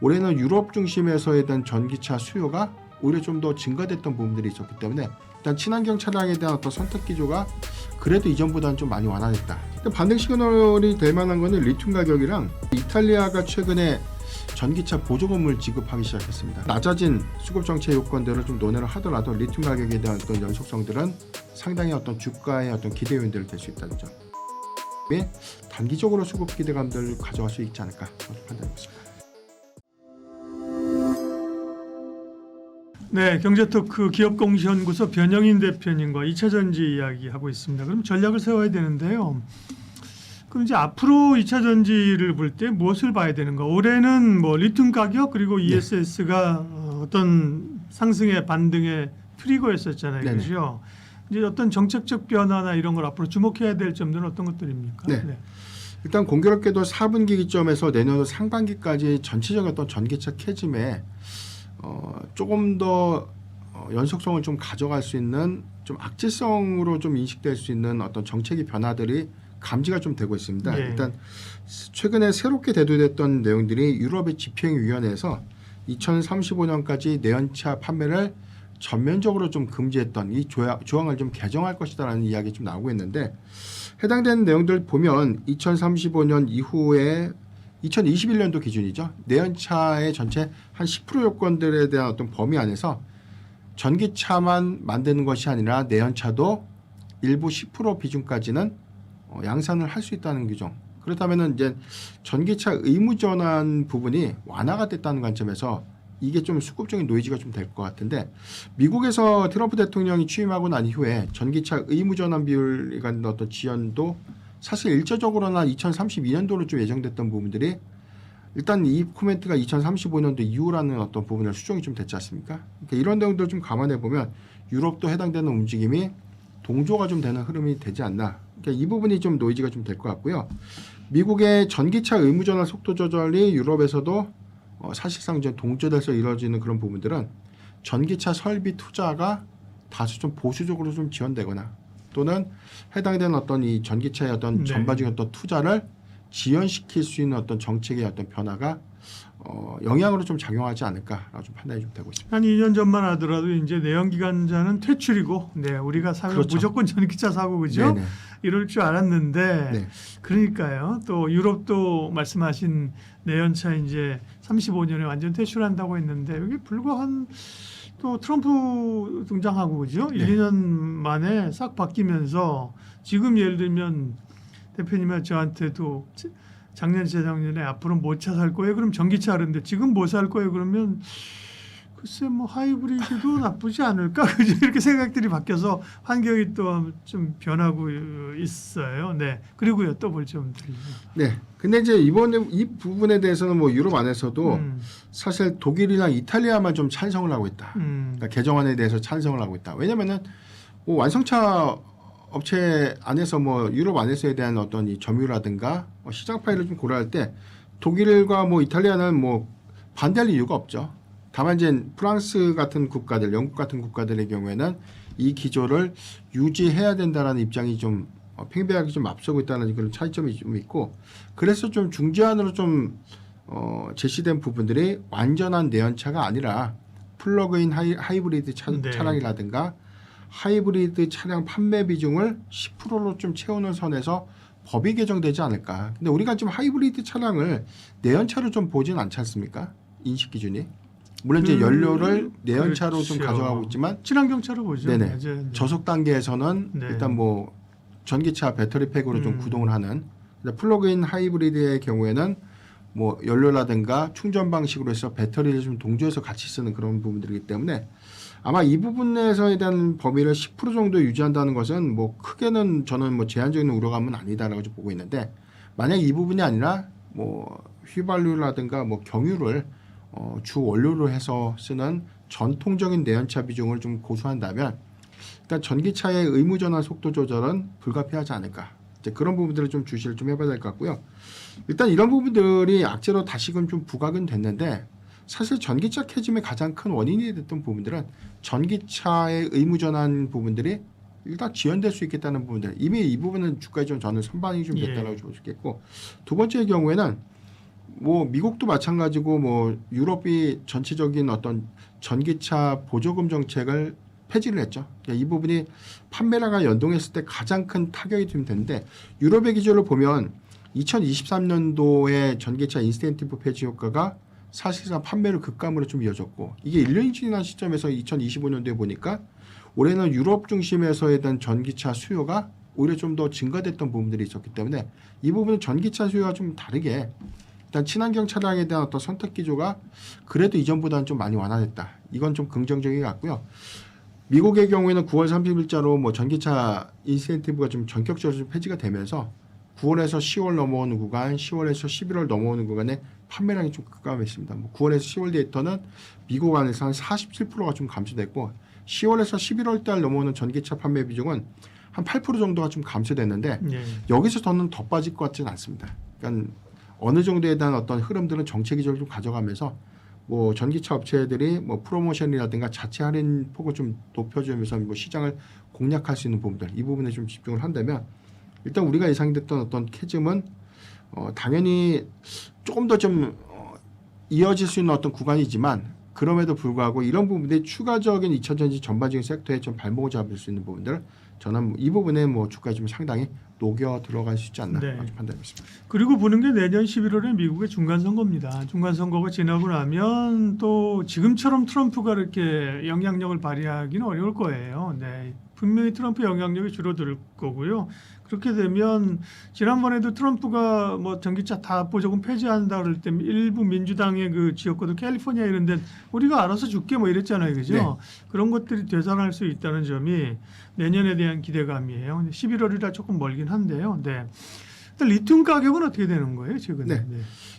올해는 유럽 중심에서에 대한 전기차 수요가 오히려 좀 더 증가됐던 부분들이 있었기 때문에 일단 친환경 차량에 대한 어떤 선택 기조가 그래도 이전보다는 좀 많이 완화됐다. 반등 시그널이 될 만한 거는 리튬 가격이랑 이탈리아가 최근에 전기차 보조금을 지급하기 시작했습니다. 낮아진 수급 정책 요건들을 좀 논의를 하더라도 리튬 가격에 대한 어떤 연속성들은 상당히 어떤 주가의 어떤 기대 요인들이 될 수 있다는 점. 단기적으로 수급 기대감들을 가져갈 수 있지 않을까 판단해보겠습니다. 네, 경제토크 기업공시연구소 변영인 대표님과 2차전지 이야기하고 있습니다. 그럼 전략을 세워야 되는데요. 그럼 이제 앞으로 2차 전지를 볼 때 무엇을 봐야 되는가? 올해는 뭐 리튬 가격 그리고 ESS가 어떤 상승의 반등의 트리거였었잖아요. 네네. 그렇죠? 이제 어떤 정책적 변화나 이런 걸 앞으로 주목해야 될 점들은 어떤 것들입니까? 네. 일단 공교롭게도 4분기 기점에서 내년 상반기까지 전체적인 어떤 전기차 캐즘에 조금 더 연속성을 좀 가져갈 수 있는 좀 악재성으로 좀 인식될 수 있는 어떤 정책의 변화들이 감지가 좀 되고 있습니다. 예. 일단 최근에 새롭게 대두됐던 내용들이 유럽의 집행위원회에서 2035년까지 내연차 판매를 전면적으로 좀 금지했던 이 조항을 좀 개정할 것이다라는 이야기 좀 나오고 있는데, 해당되는 내용들 보면 2035년 이후에 2021년도 기준이죠. 내연차의 전체 한 10% 요건들에 대한 어떤 범위 안에서 전기차만 만드는 것이 아니라 내연차도 일부 10% 비중까지는 양산을 할 수 있다는 규정. 그렇다면은 이제 전기차 의무 전환 부분이 완화가 됐다는 관점에서 이게 좀 수급적인 노이즈가 좀 될 것 같은데, 미국에서 트럼프 대통령이 취임하고 난 이후에 전기차 의무 전환 비율에 관한 어떤 지연도 사실 일차적으로나 2032년도로 좀 예정됐던 부분들이 일단 이 코멘트가 2035년도 이후라는 어떤 부분을 수정이 좀 됐지 않습니까? 그러니까 이런 내용들을 좀 감안해 보면 유럽도 해당되는 움직임이 동조가 좀 되는 흐름이 되지 않나. 그러니까 이 부분이 좀 노이즈가 좀 될 것 같고요. 미국의 전기차 의무 전환 속도 조절이 유럽에서도 사실상 좀 동조돼서 이루어지는 그런 부분들은 전기차 설비 투자가 다소 좀 보수적으로 좀 지연되거나 또는 해당되는 어떤 이 전기차의 어떤 전반적인 어떤 투자를 지연시킬 수 있는 어떤 정책의 어떤 변화가 영향으로 좀 작용하지 않을까라고 좀 판단이 좀 되고 있습니다. 한 2년 전만 하더라도 이제 내연기관차는 퇴출이고, 네, 우리가 사면 그렇죠. 무조건 전기차 사고 그죠? 네네. 이럴 줄 알았는데, 네. 그러니까요. 또 유럽도 말씀하신 내연차 이제 35년에 완전 퇴출한다고 했는데 여기 불과 한 또 트럼프 등장하고 그죠? 네. 1, 2년 만에 싹 바뀌면서 지금 예를 들면 대표님이 저한테도 작년 재작년에 앞으로 뭐 차 살 거예요? 그럼 전기차 하는데 지금 뭐 살 거예요? 그러면 글쎄 뭐 하이브리드도 나쁘지 않을까? 그죠? 이렇게 생각들이 바뀌어서 환경이 또 좀 변하고 있어요. 네. 그리고요 또 볼 점들이. 네. 근데 이제 이번에 이 부분에 대해서는 뭐 유럽 안에서도 사실 독일이랑 이탈리아만 좀 찬성을 하고 있다. 그러니까 개정안에 대해서 찬성을 하고 있다. 왜냐면은 뭐 완성차 업체 안에서 뭐 유럽 안에서에 대한 어떤 이 점유라든가 시장 파일을 좀 고려할 때 독일과 뭐 이탈리아는 뭐 반대할 이유가 없죠. 다만 이제 프랑스 같은 국가들, 영국 같은 국가들의 경우에는 이 기조를 유지해야 된다라는 입장이 좀 팽배하게 좀 앞서고 있다는 그런 차이점이 좀 있고, 그래서 좀 중재안으로 좀 제시된 부분들이 완전한 내연차가 아니라 플러그인 하이브리드 차량이라든가 하이브리드 차량 판매 비중을 10%로 좀 채우는 선에서 법이 개정되지 않을까. 근데 우리가 지금 하이브리드 차량을 내연차로 좀 보진 않지 않습니까? 인식 기준이. 물론 이제 연료를 내연차로 그렇죠. 좀 가져가고 있지만 친환경차로 보죠. 네네. 네. 저속 단계에서는 네. 일단 뭐 전기차 배터리 팩으로 좀 구동을 하는, 플러그인 하이브리드의 경우에는 뭐 연료라든가 충전 방식으로 해서 배터리를 좀 동조해서 같이 쓰는 그런 부분들이기 때문에 아마 이 부분에서에 대한 범위를 10% 정도 유지한다는 것은 뭐 크게는 저는 뭐 제한적인 우려감은 아니다라고 좀 보고 있는데, 만약 이 부분이 아니라 뭐 휘발유라든가 뭐 경유를 주 원료로 해서 쓰는 전통적인 내연차 비중을 좀 고수한다면 일단 전기차의 의무 전환 속도 조절은 불가피하지 않을까. 이제 그런 부분들을 좀 주시를 좀 해봐야 될 것 같고요. 일단 이런 부분들이 악재로 다시금 좀 부각은 됐는데, 사실 전기차 캐즘의 가장 큰 원인이 됐던 부분들은 전기차의 의무 전환 부분들이 일단 지연될 수 있겠다는 부분들, 이미 이 부분은 주가에 좀 저는 선반이 좀 됐다고 볼 수 있겠고, 두 번째 경우에는 뭐 미국도 마찬가지고 뭐 유럽이 전체적인 어떤 전기차 보조금 정책을 폐지를 했죠. 그러니까 이 부분이 판매량과 연동했을 때 가장 큰 타격이 좀 되는데 유럽의 기준으로 보면 2023년도에 전기차 인센티브 폐지 효과가 사실상 판매를 급감으로 좀 이어졌고 이게 1년이 지난 시점에서 2025년도에 보니까 올해는 유럽 중심에서에 대한 전기차 수요가 오히려 좀 더 증가됐던 부분들이 있었기 때문에 이 부분은 전기차 수요와 좀 다르게 일단 친환경 차량에 대한 어떤 선택 기조가 그래도 이전보다는 좀 많이 완화됐다. 이건 좀 긍정적인 것 같고요. 미국의 경우에는 9월 30일자로 뭐 전기차 인센티브가 좀 전격적으로 좀 폐지가 되면서 9월에서 10월 넘어오는 구간, 10월에서 11월 넘어오는 구간에 판매량이 좀 급감했습니다. 뭐 9월에서 10월 데이터는 미국 안에서 한 47%가 좀 감소됐고 10월에서 11월 달 넘어오는 전기차 판매 비중은 한 8% 정도가 좀 감소됐는데 예. 여기서 더는 더 빠질 것 같지는 않습니다. 그러니까 어느 정도에 대한 어떤 흐름들은 정책 기조를 좀 가져가면서 뭐 전기차 업체들이 뭐 프로모션이라든가 자체 할인 폭을 좀 높여주면서 뭐 시장을 공략할 수 있는 부분들 이 부분에 좀 집중을 한다면 일단 우리가 예상됐던 어떤 캐즘은 당연히 조금 더 좀 이어질 수 있는 어떤 구간이지만 그럼에도 불구하고 이런 부분들이 추가적인 2차전지 전반적인 섹터에 좀 발목을 잡을 수 있는 부분들 저는 이 부분에 뭐 주가에 좀 상당히 녹여 들어갈 수 있지 않나 네. 판단했습니다. 그리고 보는 게 내년 11월에 미국의 중간선거입니다. 중간선거가 지나고 나면 또 지금처럼 트럼프가 이렇게 영향력을 발휘하기는 어려울 거예요. 네. 분명히 트럼프 영향력이 줄어들 거고요. 그렇게 되면 지난번에도 트럼프가 뭐 전기차 다 보조금 폐지한다 그럴 때 일부 민주당의 그 지역구도 캘리포니아 이런 데 우리가 알아서 줄게 뭐 이랬잖아요. 그죠? 네. 그런 것들이 되살아날 수 있다는 점이 내년에 대한 기대감이에요. 근데 11월이라 조금 멀긴 한데요. 네. 일단 리튬 가격은 어떻게 되는 거예요, 지금? 네.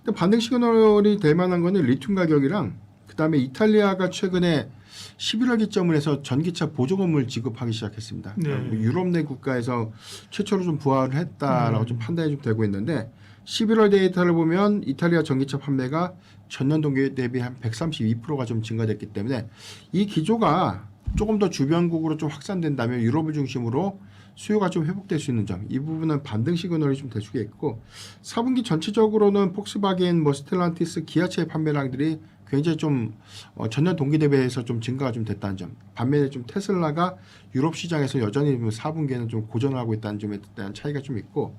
일단 반등 시그널이 될 만한 거는 리튬 가격이랑 그다음에 이탈리아가 최근에 11월 기점을 해서 전기차 보조금을 지급하기 시작했습니다. 네. 그러니까 뭐 유럽 내 국가에서 최초로 좀 부활을 했다라고 좀 판단이 좀 되고 있는데 11월 데이터를 보면 이탈리아 전기차 판매가 전년 동기 대비 한 132%가 좀 증가됐기 때문에 이 기조가 조금 더 주변국으로 좀 확산된다면 유럽을 중심으로 수요가 좀 회복될 수 있는 점, 이 부분은 반등 시그널이 좀 될 수가 있고 4분기 전체적으로는 폭스바겐, 뭐 스텔란티스, 기아차의 판매량들이 굉장히 좀 전년 동기 대비해서 좀 증가가 좀 됐다는 점. 반면에 좀 테슬라가 유럽 시장에서 여전히 4분기에는 좀 고전을 하고 있다는 점에 대한 차이가 좀 있고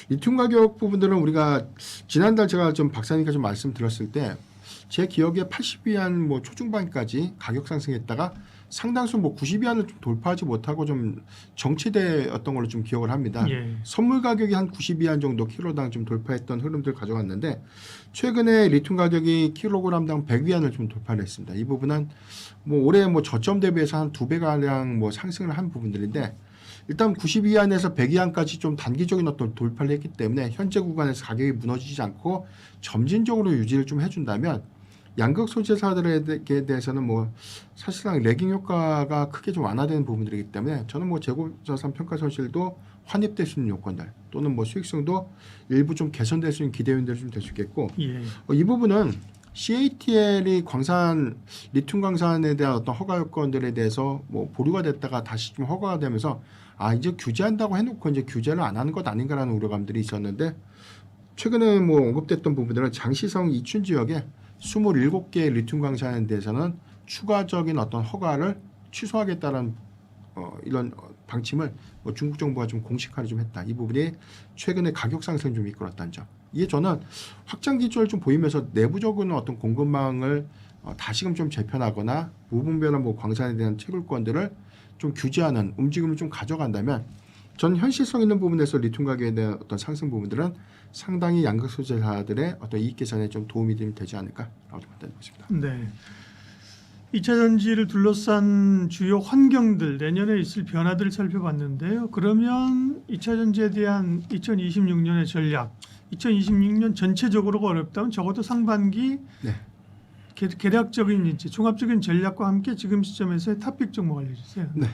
리튬 가격 부분들은 우리가 지난달 제가 좀 박사님과 좀 말씀드렸을 때 제 기억에 80위안 뭐 초중반까지 가격 상승했다가 상당수 뭐 90위안을 좀 돌파하지 못하고 좀 정체되었던 걸로 좀 기억을 합니다. 예. 선물 가격이 한 90위안 정도 킬로당 좀 돌파했던 흐름들 가져갔는데 최근에 리튬 가격이 킬로그램당 100위안을 좀 돌파를 했습니다. 이 부분은 뭐 올해 뭐 저점 대비해서 한 2배가량 뭐 상승을 한 부분들인데 일단 90위안에서 100위안까지 좀 단기적인 어떤 돌파를 했기 때문에 현재 구간에서 가격이 무너지지 않고 점진적으로 유지를 좀 해준다면 양극 소재사들에 대해서는 뭐 사실상 레깅 효과가 크게 좀 완화되는 부분들이기 때문에 저는 뭐 재고자산 평가 손실도 환입될 수 있는 요건들 또는 뭐 수익성도 일부 좀 개선될 수 있는 기대 요인들이 좀 될 수 있겠고 예. 이 부분은 CATL이 광산 리튬 광산에 대한 어떤 허가 요건들에 대해서 뭐 보류가 됐다가 다시 좀 허가가 되면서 이제 규제한다고 해놓고 이제 규제를 안 하는 것 아닌가라는 우려감들이 있었는데 최근에 뭐 언급됐던 부분들은 장시성 이춘 지역에 27개의 리튬 광산에 대해서는 추가적인 어떤 허가를 취소하겠다는 이런 방침을 뭐 중국 정부가 좀 공식화를 좀 했다. 이 부분이 최근에 가격 상승을 좀 이끌었다는 점. 이게 저는 확장 기조를 좀 보이면서 내부적으로는 어떤 공급망을 다시금 좀 재편하거나 무분별한 뭐 광산에 대한 채굴권들을 좀 규제하는 움직임을 좀 가져간다면 전 현실성 있는 부분에서 리튬 가격에 대한 어떤 상승 부분들은 상당히 양극 소재사들의 어떤 이익 개선에 좀 도움이 되지 않을까라고 판단하고 있습니다. 네. 2차 전지를 둘러싼 주요 환경들 내년에 있을 변화들을 살펴봤는데요. 그러면 2차 전지에 대한 2026년의 전략, 2026년 전체적으로가 어렵다면 적어도 상반기 네. 개략적인 이제 종합적인 전략과 함께 지금 시점에서의 탑픽 종목 알려주세요. 네.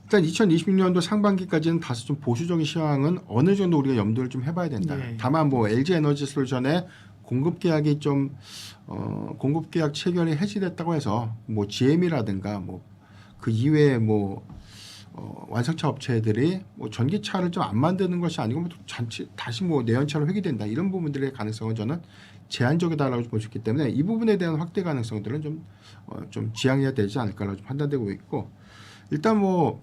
일단 2026년도 상반기까지는 다소 좀 보수적인 시황은 어느 정도 우리가 염두를 좀 해봐야 된다. 네. 다만 뭐 LG 에너지 솔루션의 공급 계약이 좀 공급 계약 체결이 해지됐다고 해서 뭐 GM이라든가 뭐 그 이외에 뭐 완성차 업체들이 뭐 전기차를 좀 안 만드는 것이 아니고 뭐 다시 뭐 내연차로 회귀된다 이런 부분들의 가능성은 저는 제한적이다라고 볼 수 있기 때문에 이 부분에 대한 확대 가능성들은 좀 지양해야 되지 않을까라고 좀 판단되고 있고 일단 뭐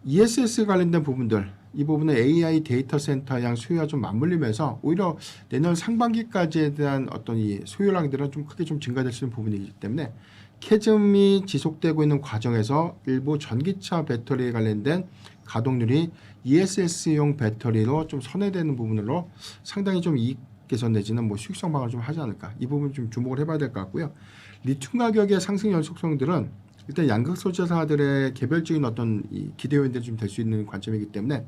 ESS 관련된 부분들 이 부분은 AI 데이터 센터 양 수요와 좀 맞물리면서 오히려 내년 상반기까지에 대한 어떤 이 수요량들은 좀 크게 좀 증가될 수 있는 부분이기 때문에 캐즘이 지속되고 있는 과정에서 일부 전기차 배터리에 관련된 가동률이 ESS용 배터리로 좀 선회되는 부분으로 상당히 좀 이익 개선 내지는 뭐 수익성 방어를 좀 하지 않을까 이 부분 좀 주목을 해봐야 될 것 같고요. 리튬 가격의 상승 연속성들은 일단 양극 소재사들의 개별적인 어떤 이 기대 요인들이 좀 될 수 있는 관점이기 때문에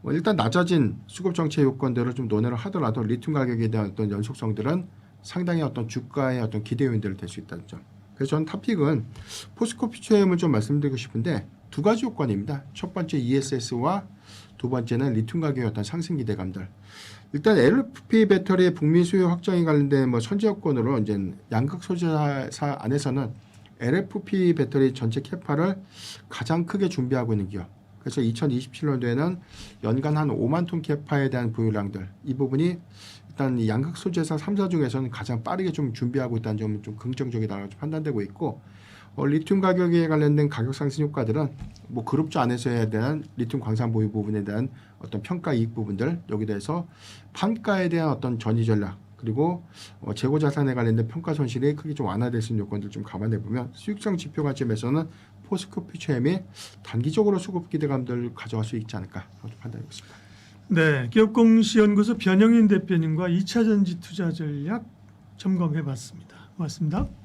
일단 낮아진 수급 정책 요건들을 좀 논의를 하더라도 리튬 가격에 대한 어떤 연속성들은 상당히 어떤 주가의 어떤 기대 요인들이 될 수 있다는 점. 그래서 저는 탑픽은 포스코 퓨처엠을 좀 말씀드리고 싶은데 두 가지 요건입니다. 첫 번째 ESS와 두 번째는 리튬 가격의 어떤 상승 기대감들. 일단 LFP 배터리의 북미 수요 확장에 관련된 뭐 선제 요건으로 이제 양극 소재사 안에서는 LFP 배터리 전체 캐파를 가장 크게 준비하고 있는 기업. 그래서 2027년도에는 연간 한 5만 톤 캐파에 대한 보유량들 이 부분이 일단 이 양극 소재사 3사 중에서는 가장 빠르게 좀 준비하고 있다는 점은 좀 긍정적이다라고 판단되고 있고 리튬 가격에 관련된 가격 상승 효과들은 뭐 그룹주 안에서에 대한 리튬 광산 보유 부분에 대한 어떤 평가 이익 부분들 여기 대해서 판가에 대한 어떤 전위 전략 그리고 재고 자산에 관련된 평가 손실이 크게 좀 완화될 수 있는 요건들 좀 감안해 보면 수익성 지표 관점에서는 포스코 퓨처엠이 단기적으로 수급 기대감들 가져갈 수 있지 않을까 판단하고 있습니다. 네, 기업공시연구소 변영인 대표님과 2차 전지 투자 전략 점검해봤습니다. 고맙습니다.